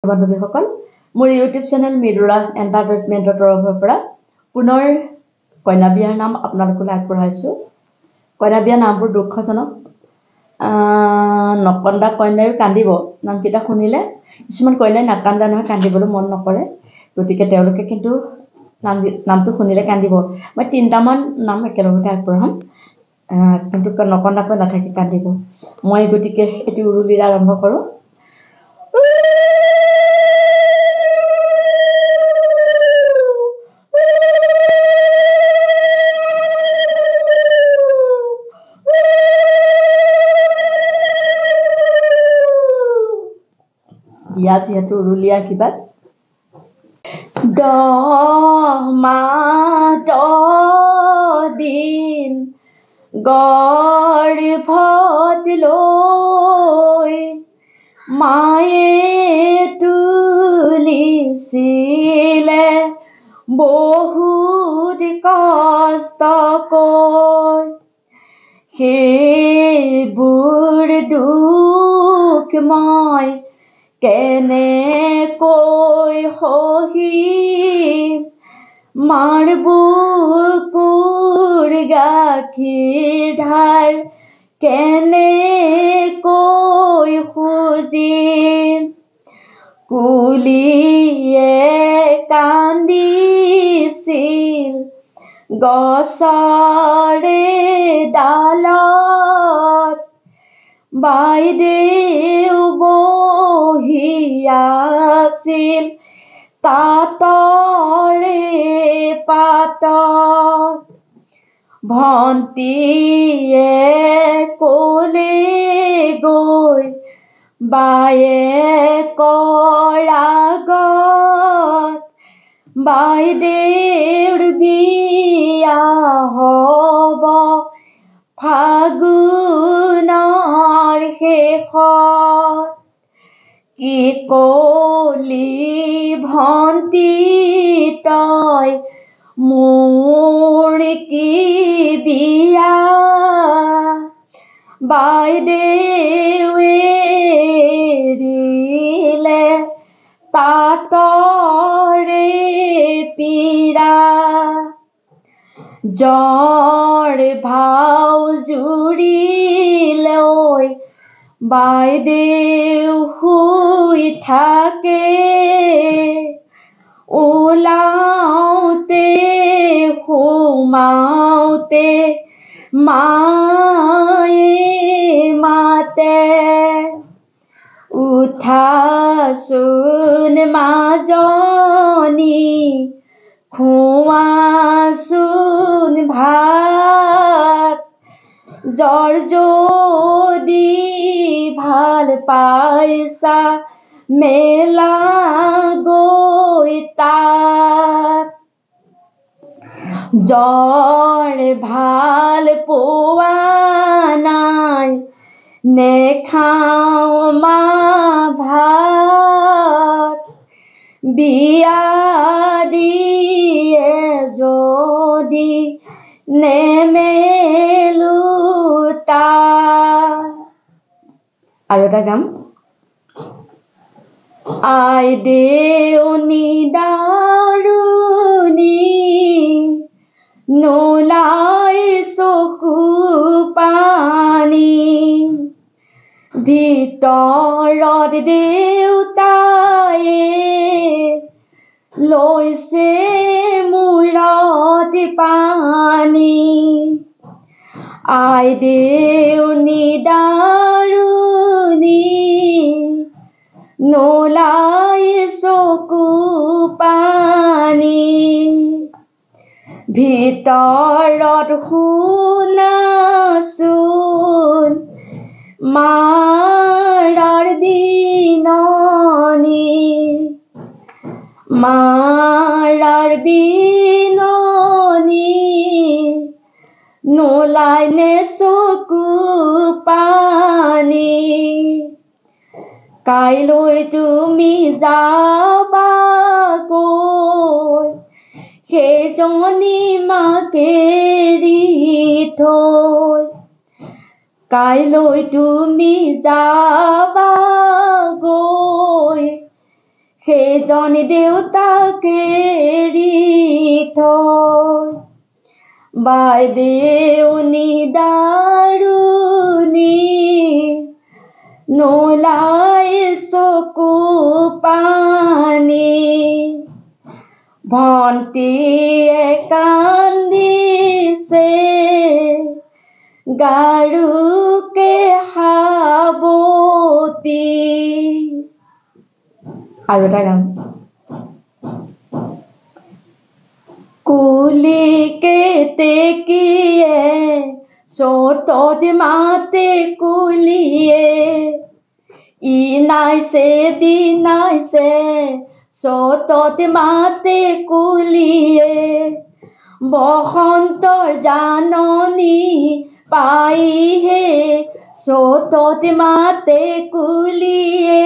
বান্ধৱীসকল মোৰ YouTube channel মিৰুলা এণ্টাৰটেইনমেণ্টৰ তৰফৰ পৰা পুনৰ কইনা বিয়াৰ নাম আপোনালোকলৈ আগবঢ়াইছোঁ। কইনা বিয়াৰ নামবোৰ দুঃখজনক। নকন্দা কন্যায়ো কান্দিব নামকেইটা শুনিলে। কিছুমান কন্যাই নাকান্দা নহয়, কান্দিবলৈ মন নকৰে, গতিকে তেওঁলোকে কিন্তু নামটো শুনিলে কান্দিব। মই 3টামান নাম একেলগতে আগবঢ়াম, কিন্তু নকন্দাকৈ নাথাকি কান্দিব। মই গতিকে এটি উৰুলিৰে আৰম্ভ কৰোঁ। বিয়া যিহেতু উৰুলীয়া আশীৰ্বাদ। 10 মাহ 10 দিন গৰ্ভত লৈ মায়ে তুলিছিলে বহুত কষ্টকৈ। সেইবোৰ দুখ মই কেনেকৈ সহিম, মাৰ বুকুৰ গাখীৰ ধাৰ কেনেকৈ খুজিম। কুলিয়ে কান্দিছিল গছৰে ডালত, বাইদেউ বহি আছিল তাঁতৰে পাতত। ভন্টিয়ে ক'লে গৈ বায়েকৰ আগত, বাইদেউৰ বিয়া হ'ব ফাগুনৰ শেষত। কি কলি ভন্টি তই, মোৰ কি বিয়া, বাইদেউৱে এৰিলে তাঁতৰে পীৰা। জ্বৰ ভাও জুৰিলৈ বাইদেউ শুই থাকে, ওলাওতে সোমাওতে মায়ে মাতে। উঠাচোন মাজনী, খোৱাচোন ভাত, জ্বৰ যদি ভাল পাইছা মেলা গৈ তাত। জ্বৰ ভাল পোৱা নাই, নেখাওঁ মা ভাত, বিয়া দিয়ে যদি নেমেলো তাত। আৰু এটা গাম। আই দেউনী দাৰুণী, নোলাই চকু পানী, ভিতৰত দেউতায়ে লৈছে মূৰত পানী। আই দেউনী দাৰুণী, নোলাই চকু পানী, ভিতৰত শুনাচোন মাৰাৰ বিননি, মাৰাৰ বিননি, নোলাই নে চকু পানী। কাইলৈ তুমি যাবাগৈ সেইজনী মাকে এৰি থৈ, কাইলৈ তুমি যাবাগৈ সেইজন দেউতাক এৰি থৈ বাইদেউ নিদাৰুণী নোলাই চকু পানী ভণ্টিয়ে কান্দিছে গাৰুকে সাৱতি। আৰু এটা গান কুলিকে টেকিয়ে চতত মাতে কুলিয়ে ইনাইছে বিনাইছে চতত মাতে কুলিয়ে বসন্তৰ জাননী পাইহে চতত মাতে কুলিয়ে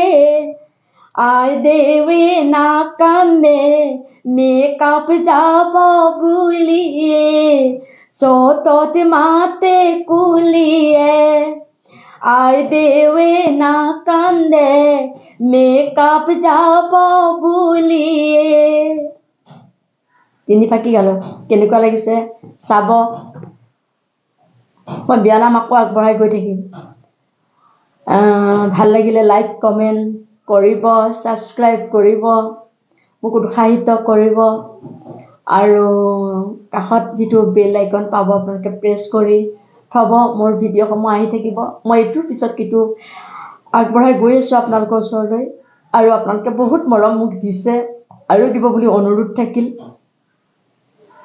আই দেৱে নাকান্দে মেকআপ যাব বুলিয়ে চতত মাতে কুলিয়ে আই দেৱে নাকান্দে মেকআপ যাব বুলিয়ে। তিনি ফাঁকি গালো কেনেকুৱা লাগিছে চাব। মই বিয়ানাম আকৌ আগবঢ়াই গৈ থাকিম। ভাল লাগিলে লাইক কমেণ্ট কৰিব, ছাবস্ক্ৰাইব কৰিব, মোক উৎসাহিত কৰিব আৰু কাষত যিটো বেল আইকন পাব আপোনালোকে প্ৰেছ কৰি থ'ব। মোৰ ভিডিঅ'সমূহ আহি থাকিব। মই এইটোৰ পিছত কিটো আগবঢ়াই গৈ আছোঁ আপোনালোকৰ ওচৰলৈ আৰু আপোনালোকে বহুত মৰম মোক দিছে আৰু দিব বুলি অনুৰোধ থাকিল।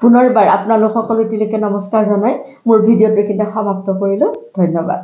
পুনৰবাৰ আপোনালোক সকলো এতিয়ালৈকে নমস্কাৰ জনাই মোৰ ভিডিঅ'টো কিন্তু সমাপ্ত কৰিলোঁ। ধন্যবাদ।